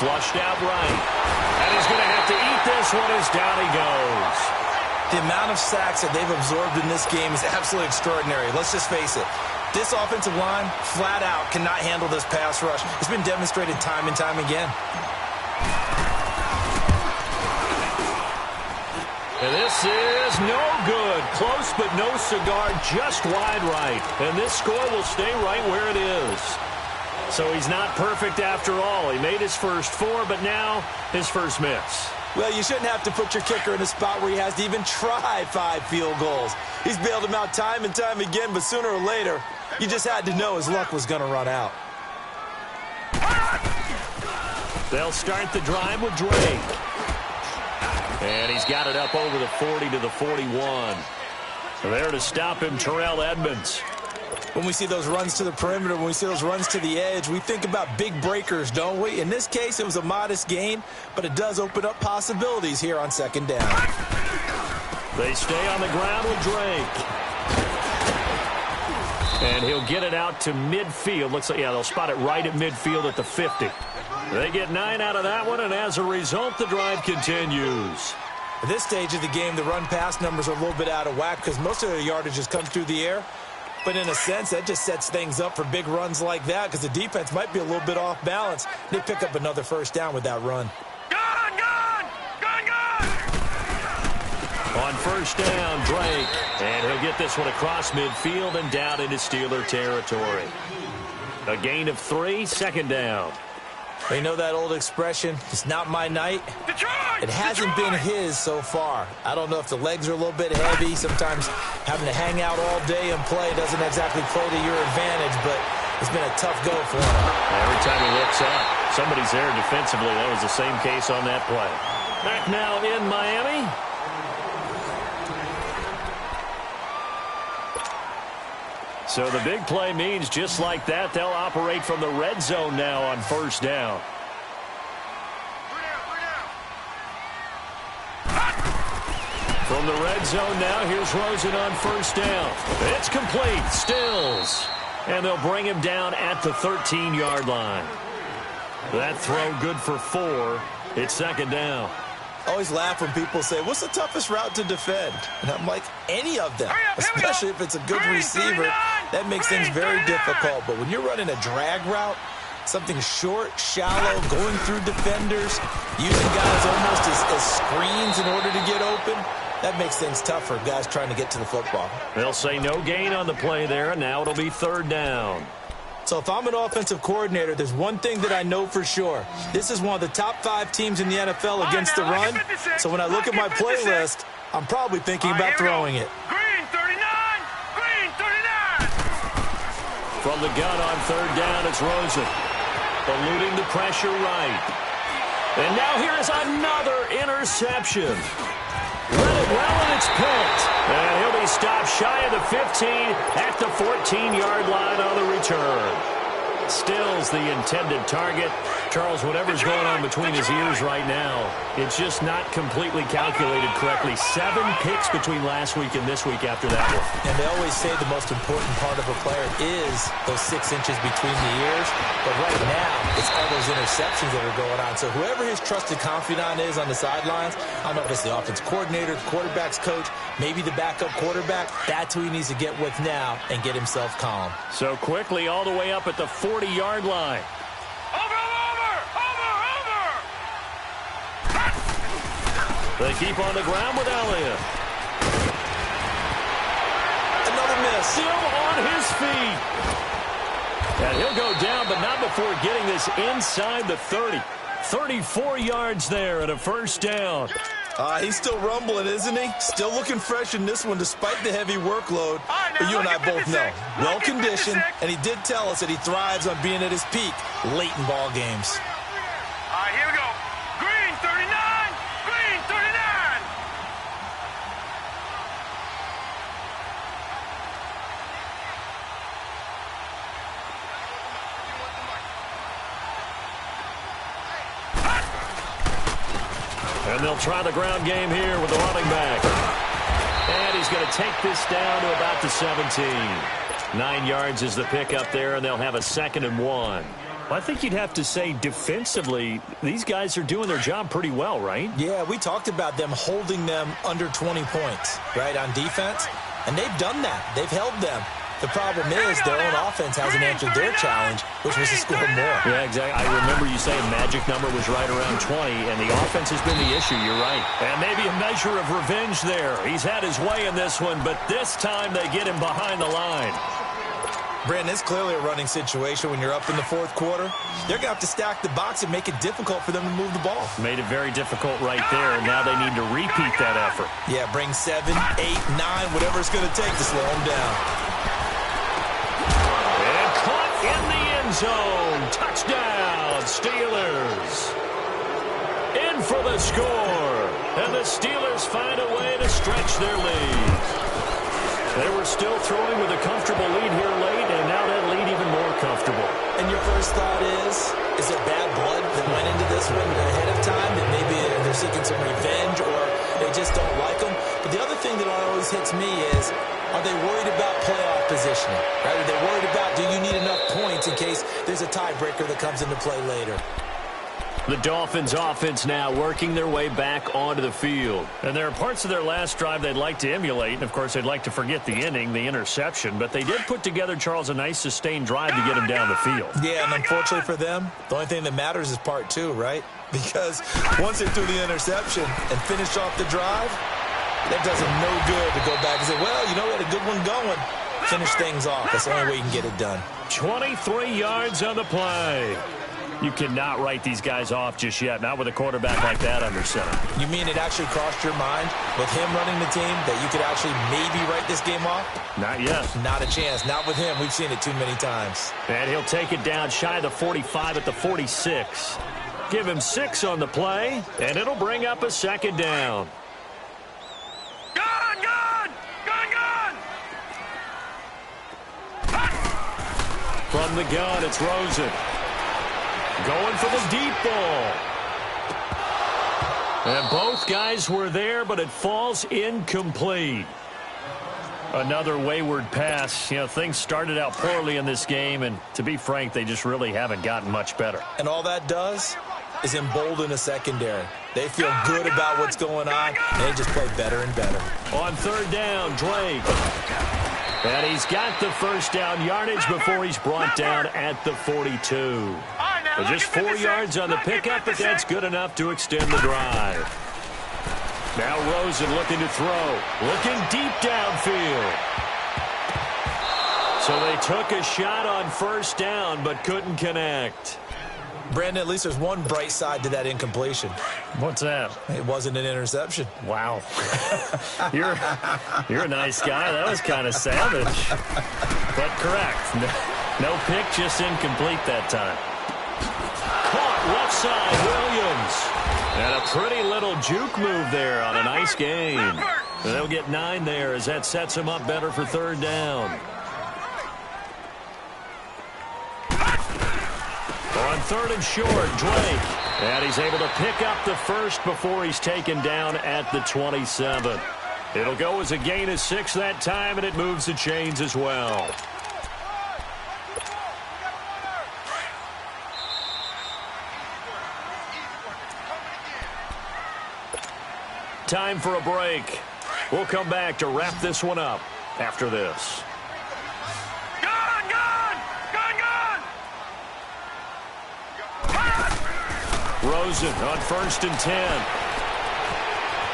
Flushed out right. And he's going to have to eat this one as down he goes. The amount of sacks that they've absorbed in this game is absolutely extraordinary. Let's just face it. This offensive line, flat out, cannot handle this pass rush. It's been demonstrated time and time again. And this is no good. Close, but no cigar, just wide right. And this score will stay right where it is. So he's not perfect after all. He made his first 4, but now his first miss. Well, you shouldn't have to put your kicker in a spot where he has to even try 5 field goals. He's bailed him out time and time again, but sooner or later, you just had to know his luck was going to run out. They'll start the drive with Drake. And he's got it up over the 40 to the 41. There to stop him, Terrell Edmonds. When we see those runs to the perimeter, when we see those runs to the edge, we think about big breakers, don't we? In this case, it was a modest gain, but it does open up possibilities here on second down. They stay on the ground with Drake. And he'll get it out to midfield. Looks like, yeah, they'll spot it right at midfield at the 50. They get 9 out of that one, and as a result, the drive continues. At this stage of the game, the run-pass numbers are a little bit out of whack because most of their yardage has come through the air. But in a sense, that just sets things up for big runs like that because the defense might be a little bit off balance. They pick up another first down with that run. Gun, gun! Gun, gun! On first down, Drake. And he'll get this one across midfield and down into Steeler territory. A gain of 3, second down. You know that old expression, it's not my night? Detroit! It hasn't been his so far. I don't know if the legs are a little bit heavy. Sometimes having to hang out all day and play doesn't exactly play to your advantage, but it's been a tough go for him. Every time he looks up, somebody's there defensively. That was the same case on that play. Back now in Miami. So the big play means just like that, they'll operate from the red zone now on first down. From the red zone now, here's Rosen on first down. It's complete. Stills. And they'll bring him down at the 13-yard line. That throw good for 4. It's second down. I always laugh when people say, what's the toughest route to defend? And I'm like, any of them, especially if it's a good receiver. That makes things very difficult. But when you're running a drag route, something short, shallow, going through defenders, using guys almost as screens in order to get open, that makes things tough for guys trying to get to the football. They'll say no gain on the play there, and now it'll be third down. So if I'm an offensive coordinator, there's one thing that I know for sure. This is one of the top 5 teams in the NFL against the run. So when I look at my playlist, I'm probably thinking about throwing it. Green 39! Green 39! From the gun on third down, it's Rosen. Eluding the pressure right. And now here is another interception. Read it well, and it's picked. And he'll be stopped shy of the 15 at the 14-yard line on the return. Stills the intended target. Charles, whatever's going on between his ears right now, it's just not completely calculated correctly. 7 picks between last week and this week after that one. And they always say the most important part of a player is those 6 inches between the ears. But right now, it's all those interceptions that are going on. So whoever his trusted confidant is on the sidelines, I don't know if it's the offense coordinator, the quarterback's coach, maybe the backup quarterback, that's who he needs to get with now and get himself calm. So quickly all the way up at the 40-yard line. They keep on the ground with Elliott. Another miss. Still on his feet. And he'll go down, but not before getting this inside the 30. 34 yards there and a first down. He's still rumbling, isn't he? Still looking fresh in this one despite the heavy workload. But you and I both know, well-conditioned, and he did tell us that he thrives on being at his peak late in ball games. All right, here we go. Green, 39. Green, 39. And they'll try the ground game here with the running back. And he's going to take this down to about the 17. 9 yards is the pickup there, and they'll have a 2nd and 1. Well, I think you'd have to say defensively, these guys are doing their job pretty well, right? Yeah, we talked about them holding them under 20 points, right, on defense. And they've done that. They've held them. The problem is their own offense hasn't answered their challenge, which was to score more. Yeah, exactly. I remember you saying magic number was right around 20, and the offense has been the issue. You're right. And maybe a measure of revenge there. He's had his way in this one, but this time they get him behind the line. Brandon, it's clearly a running situation when you're up in the 4th quarter. They're going to have to stack the box and make it difficult for them to move the ball. Made it very difficult right there, and now they need to repeat that effort. Yeah, bring 7, 8, 9, whatever it's going to take to slow them down. And caught in the end zone. Touchdown, Steelers. In for the score. And the Steelers find a way to stretch their lead. They were still throwing with a comfortable lead here late, and now that lead even more comfortable. And your first thought is there bad blood that went into this one ahead of time, that maybe they're seeking some revenge or they just don't like them? But the other thing that always hits me is, are they worried about playoff positioning? Right? Are they worried about, do you need enough points in case there's a tiebreaker that comes into play later? The Dolphins offense now working their way back onto the field. And there are parts of their last drive they'd like to emulate. And, of course, they'd like to forget the inning, the interception. But they did put together, Charles, a nice sustained drive to get him down the field. Yeah, and unfortunately for them, the only thing that matters is part 2, right? Because once they threw the interception and finished off the drive, that does them no good to go back and say, well, you know, we had a good one going. Finish things off. That's the only way you can get it done. 23 yards on the play. You cannot write these guys off just yet, not with a quarterback like that under center. You mean it actually crossed your mind with him running the team that you could actually maybe write this game off? Not yet. Not a chance. Not with him. We've seen it too many times. And he'll take it down shy of the 45 at the 46. Give him 6 on the play, and it'll bring up a 2nd down. Gun, gun! Gun, gun! From the gun, it's Rosen. Going for the deep ball. And both guys were there, but it falls incomplete. Another wayward pass. You know, things started out poorly in this game, and to be frank, they just really haven't gotten much better. And all that does is embolden a secondary. They feel good about what's going on, and they just play better and better. On 3rd down, Drake. And he's got the first down yardage before he's brought down at the 42. But just 4 yards on the pickup, but that's good enough to extend the drive. Now Rosen looking to throw. Looking deep downfield. So they took a shot on 1st down, but couldn't connect. Brandon, at least there's one bright side to that incompletion. What's that? It wasn't an interception. Wow. You're a nice guy. That was kind of savage. But correct. No pick, just incomplete that time. Caught left side, Williams. And a pretty little juke move there on a nice gain. And they'll get 9 there as that sets them up better for 3rd down. On 3rd and short, Drake. And he's able to pick up the first before he's taken down at the 27. It'll go as a gain of 6 that time, and it moves the chains as well. Time for a break. We'll come back to wrap this one up after this. Rosen on 1st and 10.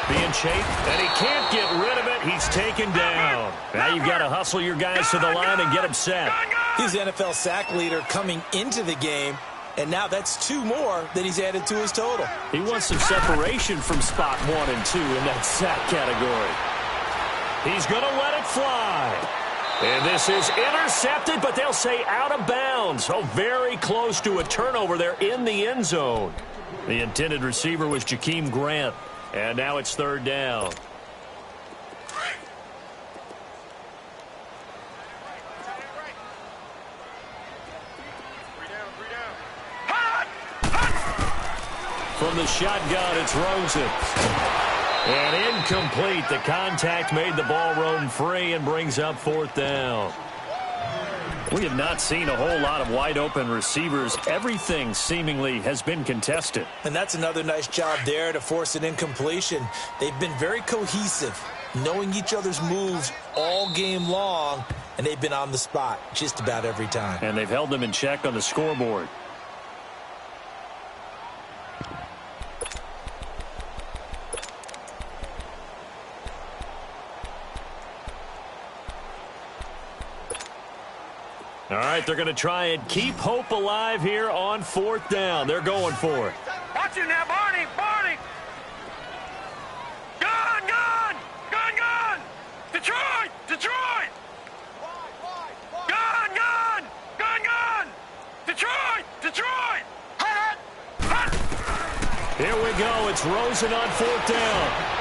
Being chased, and he can't get rid of it. He's taken down. Now you've got to hustle your guys to the line and get them set. He's the NFL sack leader coming into the game, and now that's 2 more that he's added to his total. He wants some separation from spot 1 and 2 in that sack category. He's going to let it fly. And this is intercepted, but they'll say out of bounds. Oh, very close to a turnover there in the end zone. The intended receiver was Jakeem Grant. And now it's 3rd down. From the shotgun, it's Rosen. And incomplete. The contact made the ball roam free and brings up 4th down. We have not seen a whole lot of wide-open receivers. Everything seemingly has been contested. And that's another nice job there to force an incompletion. They've been very cohesive, knowing each other's moves all game long, and they've been on the spot just about every time. And they've held them in check on the scoreboard. All right, they're going to try and keep hope alive here on 4th down. They're going for it. Watch it now, Barney! Barney! Gun! Gun! Gun! Gun! Detroit! Detroit! Gun! Gun! Gun! Gun! Detroit! Detroit! Hut! Hut! Here we go. It's Rosen on 4th down.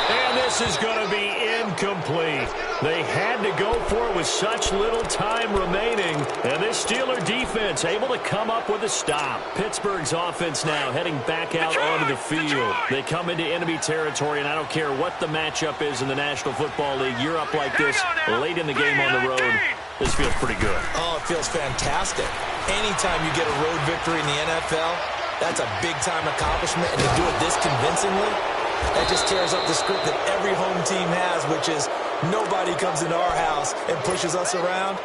And this is going to be incomplete. They had to go for it with such little time remaining. And this Steeler defense able to come up with a stop. Pittsburgh's offense now heading back out onto the field. They come into enemy territory, and I don't care what the matchup is in the National Football League. You're up like this late in the game on the road. This feels pretty good. Oh, it feels fantastic. Anytime you get a road victory in the NFL, that's a big-time accomplishment. And to do it this convincingly, that just tears up the script that every home team has, which is nobody comes into our house and pushes us around.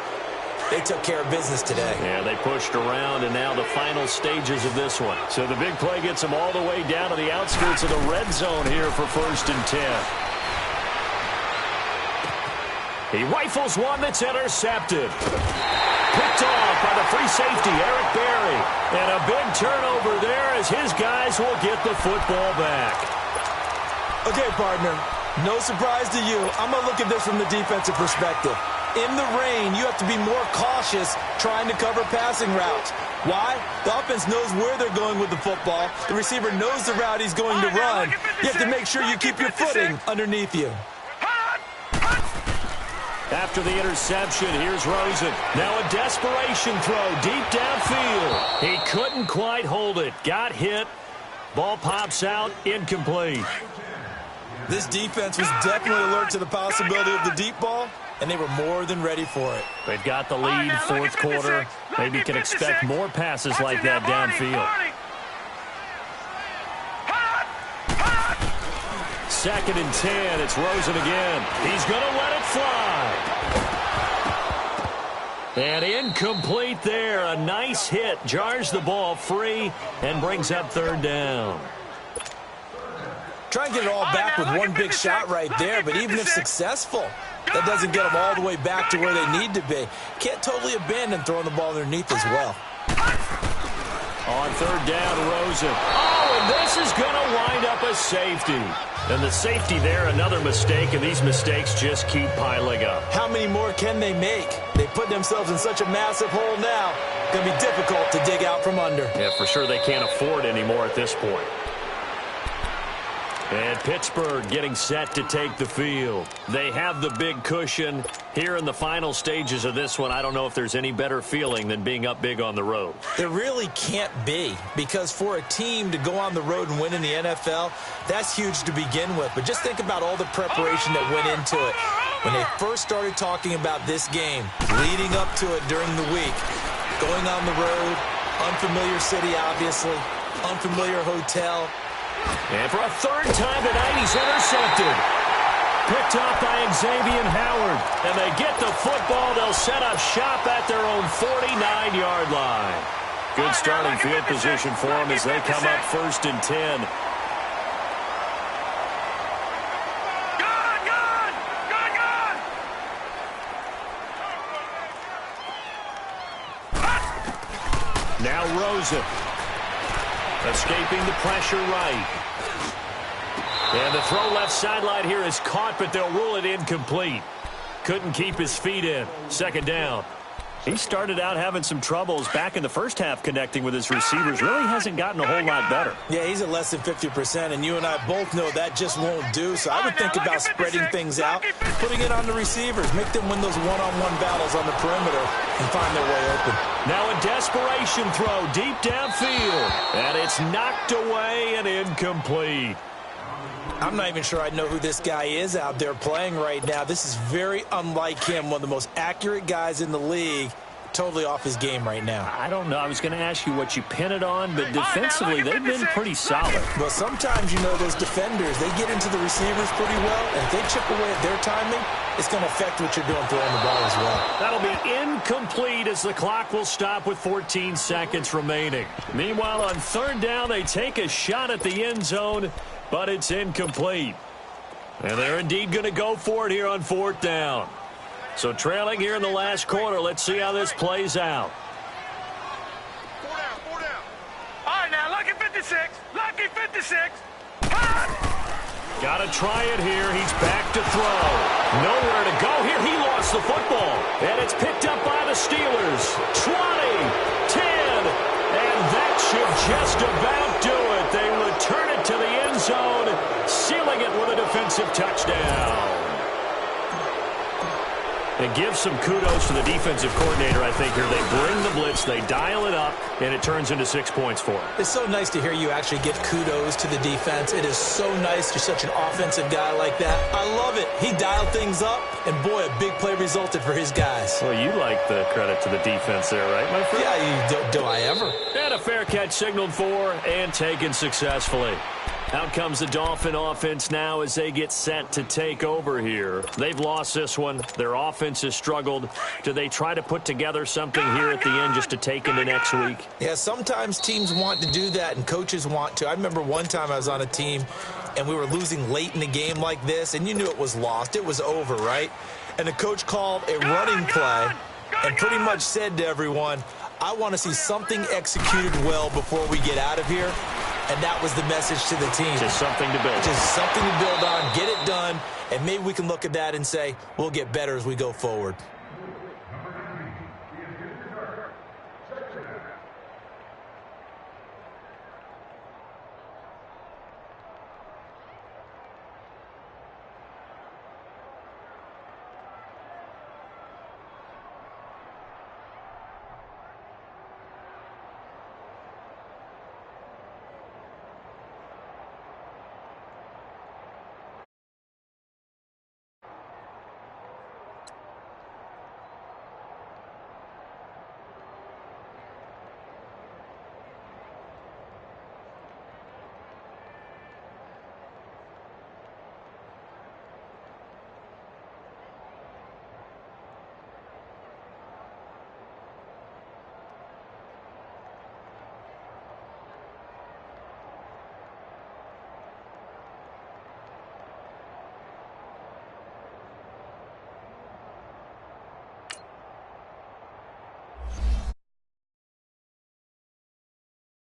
They took care of business today. Yeah, they pushed around, and now the final stages of this one. So the big play gets them all the way down to the outskirts of the red zone here for 1st and 10. He rifles one that's intercepted. Picked off by the free safety, Eric Berry. And a big turnover there as his guys will get the football back. Okay, partner, no surprise to you. I'm going to look at this from the defensive perspective. In the rain, you have to be more cautious trying to cover passing routes. Why? The offense knows where they're going with the football. The receiver knows the route he's going to run. You have to make sure you keep your footing underneath you. After the interception, here's Rosen. Now a desperation throw deep downfield. He couldn't quite hold it. Got hit. Ball pops out. Incomplete. This defense was definitely alert to the possibility of the deep ball, and they were more than ready for it. They've got the lead, 4th quarter. Maybe can expect more passes like that downfield. 2nd and 10. It's Rosen again. He's going to let it fly. And incomplete there. A nice hit. Jars the ball free and brings up 3rd down. Try and get it all back with one big shot right there, but even if successful, that doesn't get them all the way back to where they need to be. Can't totally abandon throwing the ball underneath as well. On 3rd down, Rosen. Oh, and this is going to wind up a safety. And the safety there, another mistake, and these mistakes just keep piling up. How many more can they make? They put themselves in such a massive hole now. It's going to be difficult to dig out from under. Yeah, for sure they can't afford anymore at this point. And Pittsburgh getting set to take the field. They have the big cushion. Here in the final stages of this one, I don't know if there's any better feeling than being up big on the road. There really can't be, because for a team to go on the road and win in the NFL, that's huge to begin with. But just think about all the preparation that went into it. When they first started talking about this game, leading up to it during the week, going on the road, unfamiliar city, obviously, unfamiliar hotel. And for a third time tonight, he's intercepted. Picked off by Xavier Howard. And they get the football. They'll set up shop at their own 49-yard line. Good starting field position for them as they come up 1st and 10. Now Rosen. Escaping the pressure right. And the throw left sideline here is caught, but they'll rule it incomplete. Couldn't keep his feet in. 2nd down. He started out having some troubles back in the first half connecting with his receivers. Really hasn't gotten a whole lot better. Yeah, he's at less than 50%, and you and I both know that just won't do. So I would think about spreading things out, putting it on the receivers, make them win those one-on-one battles on the perimeter and find their way open. Now a desperation throw deep downfield, and it's knocked away and incomplete. I'm not even sure I know who this guy is out there playing right now. This is very unlike him, one of the most accurate guys in the league. Totally off his game right now. I don't know. I was going to ask you what you pin it on, but defensively, they've been pretty solid. Well, sometimes, you know, those defenders, they get into the receivers pretty well, and if they chip away at their timing, it's going to affect what you're doing throwing the ball as well. That'll be incomplete as the clock will stop with 14 seconds remaining. Meanwhile, on 3rd down, they take a shot at the end zone, but it's incomplete. And they're indeed going to go for it here on 4th down. So trailing here in the last quarter, let's see how this plays out. 4 down. All right, now, lucky 56. Lucky 56. Got to try it here. He's back to throw. Nowhere to go here. He lost the football. And it's picked up by the Steelers. 20, 10, and that should just about do it. They return it to the end zone, sealing it with a defensive touchdown. And give some kudos to the defensive coordinator, I think, here. They bring the blitz, they dial it up, and it turns into 6 points for them. It's so nice to hear you actually give kudos to the defense. It is so nice. You're such an offensive guy like that. I love it. He dialed things up, and boy, a big play resulted for his guys. Well, you like the credit to the defense there, right, my friend? Yeah, do I ever? And a fair catch signaled for and taken successfully. Out comes the Dolphin offense now as they get set to take over here. They've lost this one. Their offense has struggled. Do they try to put together something here at the end just to take into next week? Yeah, sometimes teams want to do that and coaches want to. I remember one time I was on a team and we were losing late in the game like this, and you knew it was lost. It was over, right? And the coach called a running play and pretty much said to everyone, I want to see something executed well before we get out of here. And that was the message to the team. Just something to build. Just something to build on, get it done, and maybe we can look at that and say, we'll get better as we go forward.